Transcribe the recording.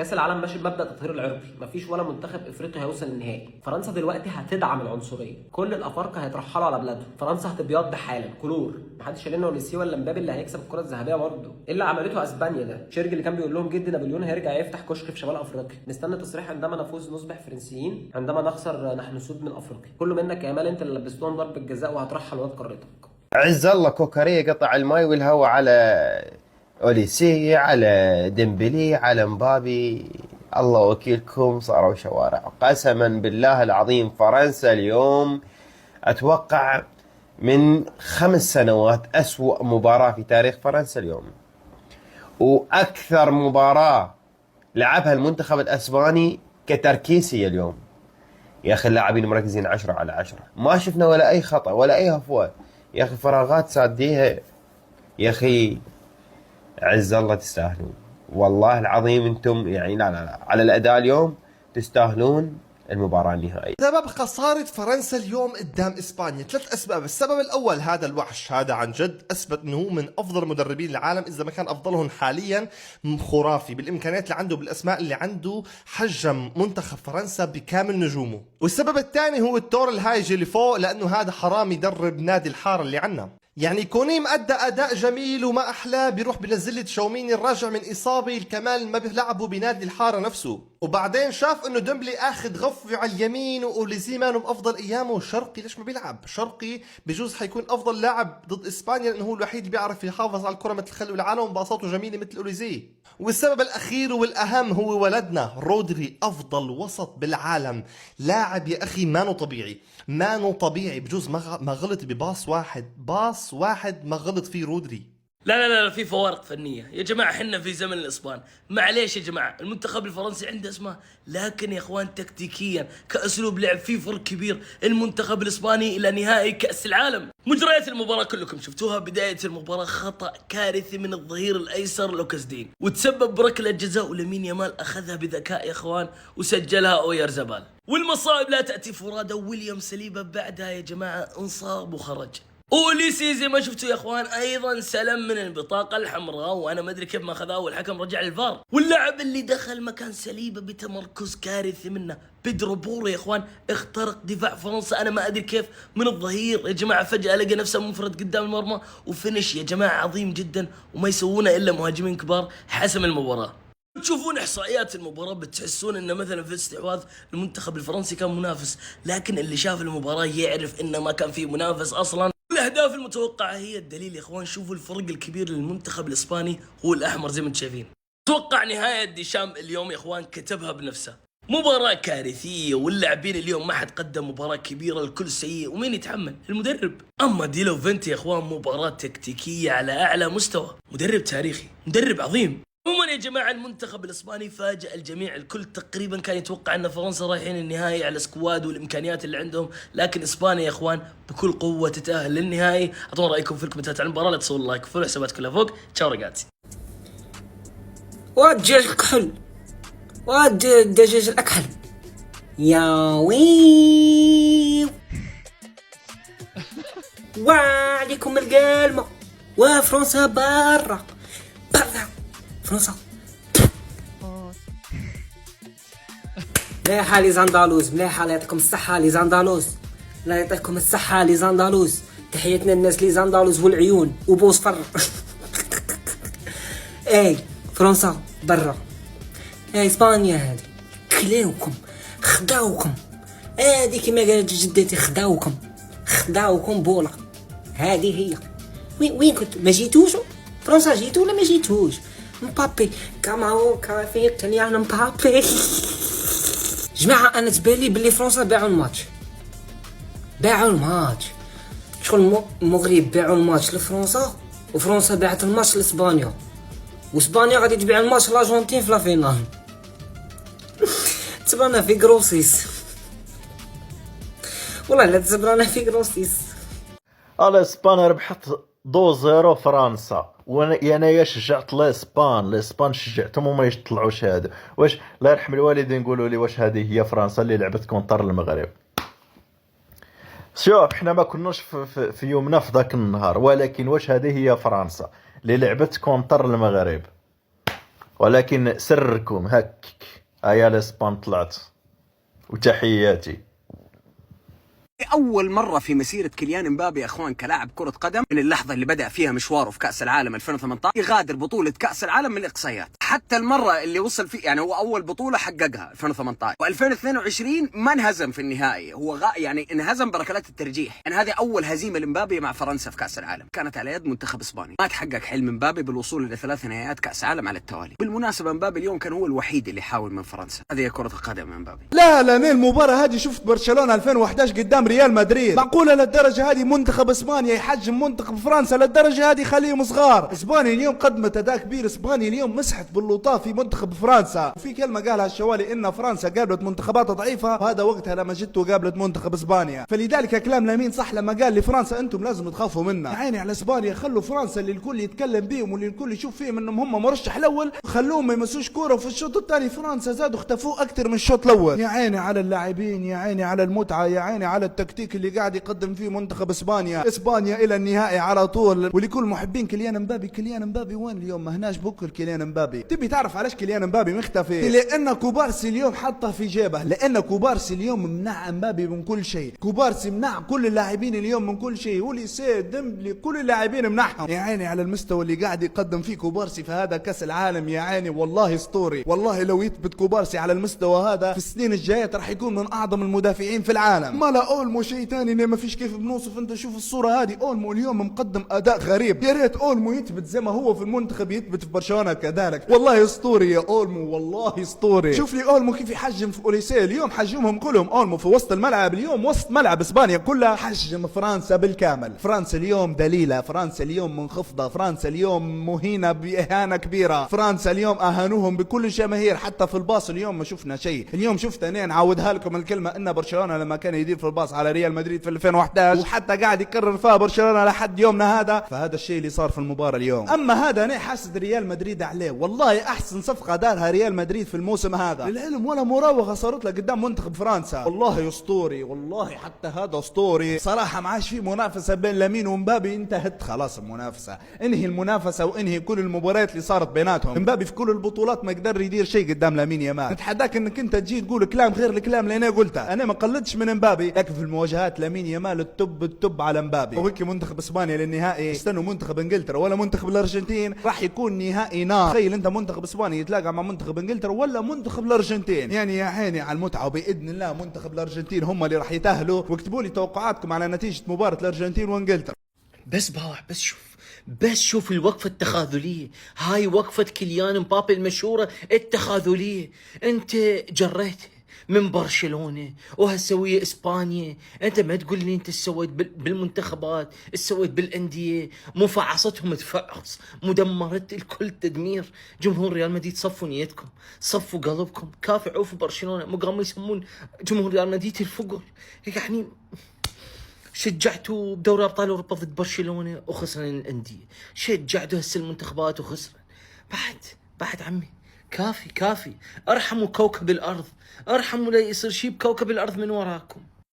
كاس العالم ماشي بمبدا التطهير العرقي، مفيش ولا منتخب افريقي هيوصل للنهائي. فرنسا دلوقتي هتدعم العنصريه، كل الافارقه هيترحلوا على بلادهم، فرنسا هتبيض حالا كلور، محدش قال لنا اوليسي ولا مبابي اللي هيكسب الكره الذهبيه برضه. ايه اللي عملته اسبانيا ده؟ شيرجي اللي كان بيقول لهم جدي نابليون هيرجع يفتح كشك في شمال افريقيا. نستنى تصريح عندما نفوز نصبح فرنسيين، عندما نخسر نحن سود من افريقيا. كله منك يا مال، انت اللي لبستوهم ضربه الجزاء وهترحل واد قارتك. عز الله كوكاريه قطع الماي والهواء على اوليسي، على ديمبلي، على مبابي. الله وكيلكم صاروا شوارع. قسما بالله العظيم فرنسا اليوم اتوقع من 5 سنوات اسوأ مباراة في تاريخ فرنسا اليوم، واكثر مباراة لعبها المنتخب الاسباني كتركيزية اليوم. يا اخي اللاعبين مركزين 10/10، ما شفنا ولا اي خطأ ولا اي هفوة. يا اخي فراغات ساديها. يا اخي عز الله تستاهلون، والله العظيم انتم يعني لا على الاداء اليوم تستاهلون المباراة النهائية. سبب خسارة فرنسا اليوم قدام اسبانيا 3 اسباب. السبب الاول هذا الوحش، هذا عن جد اثبت انه هو من افضل مدربين العالم، اذا ما كان افضلهم حاليا. خرافي بالامكانيات اللي عنده، بالاسماء اللي عنده، حجم منتخب فرنسا بكامل نجومه. والسبب الثاني هو التور الهايجي اللي فوق، لانه هذا حرام يدرب نادي الحارة اللي عنا. يعني كونيم ادى اداء جميل وما احلاه، بيروح بنزل لي تشاوميني الراجع من اصابه، الكمال ما بيلعبوا بنادي الحاره نفسه. وبعدين شاف انه ديمبلي اخذ غفوه على اليمين واوليزي مانو بافضل ايامه. شرقي ليش ما بيلعب؟ شرقي بجوز حيكون افضل لاعب ضد اسبانيا، لانه هو الوحيد اللي بيعرف يحافظ على الكره مثل خلو العالم، وباصاته جميله مثل اوليزي. والسبب الاخير والاهم هو ولدنا رودري، افضل وسط بالعالم. لاعب يا اخي مانو طبيعي، مانو طبيعي. بجوز ما غلط بباص واحد، باص واحد ما غلط فيه رودري. لا في فوارق فنية يا جماعة. حنا في زمن الإسبان، معليش يا جماعة، المنتخب الفرنسي عنده اسمه، لكن يا إخوان تكتيكيا كأسلوب لعب في فرق كبير. المنتخب الإسباني إلى نهائي كأس العالم. مجريات المباراة كلكم شفتوها. بداية المباراة خطأ كارثي من الظهير الأيسر لوكاس دين، وتسبب بركلة جزاء، ولامين يامال أخذها بذكاء يا إخوان وسجلها أويرزبال. والمصائب لا تأتي فرادى، ويليام سليبا بعدها يا جماعة انصاب وخرج. اوليسي زي ما شفتوا يا اخوان ايضا سلم من البطاقه الحمراء، وانا ما ادري كيف ما اخذها والحكم رجع الفار. واللاعب اللي دخل مكان سليبه بتمركز كارثي منه بيدرو بورو يا اخوان اخترق دفاع فرنسا، انا ما ادري كيف، من الظهير يا جماعه. فجاه لقى نفسه منفرد قدام المرمى، وفنش يا جماعه عظيم جدا، وما يسوونه الا مهاجمين كبار. حسم المباراه. تشوفون احصائيات المباراه بتحسون ان مثلا في الاستحواذ المنتخب الفرنسي كان منافس، لكن اللي شاف المباراه يعرف انه ما كان فيه منافس اصلا. الأهداف المتوقعة هي الدليل يا إخوان. شوفوا الفرق الكبير للمنتخب الإسباني هو الأحمر زي ما انتم شايفين. توقع نهاية ديشام اليوم يا إخوان كتبها بنفسه، مباراة كارثية، واللاعبين اليوم ما حد قدم مباراة كبيرة، الكل سيء، ومين يتحمل؟ المدرب. أما ديلو فينتي يا إخوان مباراة تكتيكية على أعلى مستوى، مدرب تاريخي، مدرب عظيم. عموما يا جماعة المنتخب الإسباني فاجأ الجميع. الكل تقريبا كان يتوقع أن فرنسا رايحين النهائي على سكواد والإمكانيات اللي عندهم، لكن إسبانيا يا إخوان بكل قوة تتأهل للنهائي. أعطونا رأيكم في الكومنتات على المباراة، لا تنسوا اللايك وفولو حسابات كلها فوق. تشاو رجعتي. والدجاج الكحل، والدجاج الأكحل، يا ويو وعليكم القلمة، وفرنسا برا فرنسا. مليحة لي زاندالوز، مليحة. الله يعطيكم الصحة لي زاندالوز، الله يعطيكم الصحة لي زاندالوز. تحياتنا الناس لي زاندالوز والعيون وبوصفر. اي فرنسا برا. اي اسبانيا هذه كلاوكم، خداوكم. هذه كما قالت جدتي، خداوكم بولا. هذه هي. وين كنت؟ ما جيتوش فرنسا؟ جيتو ولا ما جيتوش؟ مبابي كاماو كافي كليان مبابي. جماعة انا تبالي بلي فرنسا باعوا الماتش. شغل المغرب باعوا الماتش لفرنسا، وفرنسا باعت الماتش لاسبانيا، واسبانيا غادي تبيع الماتش لارجنتين في لا فينال. تبرانا في كروسيس، والله لا تبرانا في كروسيس. الاسبان ربحت 2-0 فرنسا، وانا شجعت الاسبان شجعتهم وما يطلعوش هذا. واش الله يرحم الوالدين يقولوا لي واش هذه هي فرنسا اللي لعبت كونتر المغرب؟ شوف احنا ما كناش في يومنا في ذاك النهار، ولكن واش هذه هي فرنسا اللي لعبت كونتر المغرب؟ ولكن سركم هك ايا الاسبان طلعت، وتحياتي. أول مرة في مسيرة كيليان امبابي يا أخوان كلاعب كرة قدم، من اللحظة اللي بدأ فيها مشواره في كأس العالم 2018 يغادر بطولة كأس العالم من الإقصائيات. حتى المرة اللي وصل فيه يعني هو أول بطولة حققها 2018 و2022 ما انهزم في النهائي، هو يعني انهزم بركلات الترجيح. يعني هذه أول هزيمة لامبابي مع فرنسا في كأس العالم، كانت على يد منتخب إسبانيا. ما تحقق حلم امبابي بالوصول إلى 3 نهائيات كأس عالم على التوالي. بالمناسبة امبابي اليوم كان هو الوحيد اللي حاول من فرنسا. هذه كرة القدم امبابي. لا انا المباراة هذه شفت برشلونة 2011 قدام ريال مدريد، معقولة للدرجة هذه منتخب اسبانيا يحجم منتخب فرنسا للدرجة هذه يخليهم صغار؟ اسبانيا اليوم قدمت اداء كبير، اسبانيا اليوم مسحت باللطاف في منتخب فرنسا. وفي كلمة قالها الشوالي ان فرنسا قابلت منتخبات ضعيفة، وهذا وقتها لما جت وقابلت منتخب اسبانيا. فلذلك كلام لامين صح لما قال لفرنسا انتم لازم تخافوا منا. عيني على اسبانيا، خلوا فرنسا اللي الكل يتكلم بيهم واللي الكل يشوف فيهم انهم هم مرشح الاول، خلوهم ما يمسوش كورة. وفي الشوط الثاني فرنسا زادوا اختفوا اكثر من الشوط الاول. يا عيني على اللاعبين، يا عيني على المتعة، يا عيني على التكتيك اللي قاعد يقدم فيه منتخب اسبانيا الى النهائي على طول. ولكل محبين كيليان امبابي، كيليان امبابي وين اليوم؟ ما هناش بكل كيليان امبابي. تبي تعرف علاش كيليان امبابي مختفي؟ لان كوبارسي اليوم حطه في جيبه، لان كوبارسي اليوم منع امبابي من كل شيء. كوبارسي منع كل اللاعبين اليوم من كل شيء، وليسي ديمبلي كل اللاعبين منعهم. يا عيني على المستوى اللي قاعد يقدم فيه كوبارسي في هذا كاس العالم، يا عيني والله اسطوري. والله لو يثبت كوبارسي على المستوى هذا في السنين الجايه راح يكون من اعظم المدافعين في العالم. ما لا اولمو شيء ثاني، ما فيش كيف بنوصف. انت شوف الصوره هذه، اولمو اليوم مقدم اداء غريب. يا ريت اولمو يثبت زي ما هو في المنتخب يثبت في برشلونه كذلك. والله اسطوري يا اولمو، والله اسطوري. شوف لي اولمو كيف يحجم في اوليسيه اليوم، حجمهم كلهم. اولمو في وسط الملعب اليوم، وسط ملعب اسبانيا كلها، حجم فرنسا بالكامل. فرنسا اليوم دليله، فرنسا اليوم منخفضه، فرنسا اليوم مهينه باهانه كبيره. فرنسا اليوم اهانوهم بكل الجماهير، حتى في الباص اليوم ما شفنا شيء. اليوم شفت انا نعودها لكم الكلمه ان برشلونه لما كان يدير في الباص على ريال مدريد في 2011 وحتى قاعد يكرر فيها برشلونه لحد يومنا هذا، فهذا الشيء اللي صار في المباراه اليوم. اما هذا انا حاسد ريال مدريد عليه، والله احسن صفقه دارها ريال مدريد في الموسم هذا للعلم، ولا مراوغه صارت له قدام منتخب فرنسا. والله اسطوري، والله حتى هذا اسطوري صراحه. ما عادش في منافسه بين لامين ومبابي، انتهت خلاص المنافسه. انهي المنافسه وانهي كل المباريات اللي صارت بيناتهم. مبابي في كل البطولات ما قدر يدير شيء قدام لامين يامال. نتحداك انك انت تجي تقول كلام غير الكلام اللي انا قلته. انا ما قلدتش من مبابي، لكن في المواجهات لامين يامال التوب على مبابي. وهيك منتخب اسبانيا للنهائي استنوا منتخب انجلترا ولا منتخب الارجنتين، راح يكون نهائي نار. تخيل انت منتخب اسبانيا يتلاقى مع منتخب انجلترا ولا منتخب الارجنتين. يعني يا عيني على المتعه، وباذن الله منتخب الارجنتين هم اللي راح يتاهلوا. واكتبوا لي توقعاتكم على نتيجه مباراه الارجنتين وانجلترا. بس باوع، بس شوف الوقفة التخاذلية هاي، وقفة كيليان مبابي المشهورة التخاذلية. انت جريت من برشلونة وهسوية اسبانيا، انت ما تقول لي انت سويت بالمنتخبات، سويت بالاندية، مفعصتهم تفعص، مدمرت الكل تدمير. جمهور ريال مدريد صفوا نيتكم، صفوا قلبكم، كافعوا في برشلونة، مو قاموا يسمون جمهور ريال مدريد الفقر. يعني شجعتوا بدوري ابطال اوروبا ضد برشلونه وخسرنا الانديه، شجعتوا هسه المنتخبات وخسرنا. بعد عمي كافي ارحموا كوكب الارض، ارحموا لا يصير شيء بكوكب الارض من وراكم.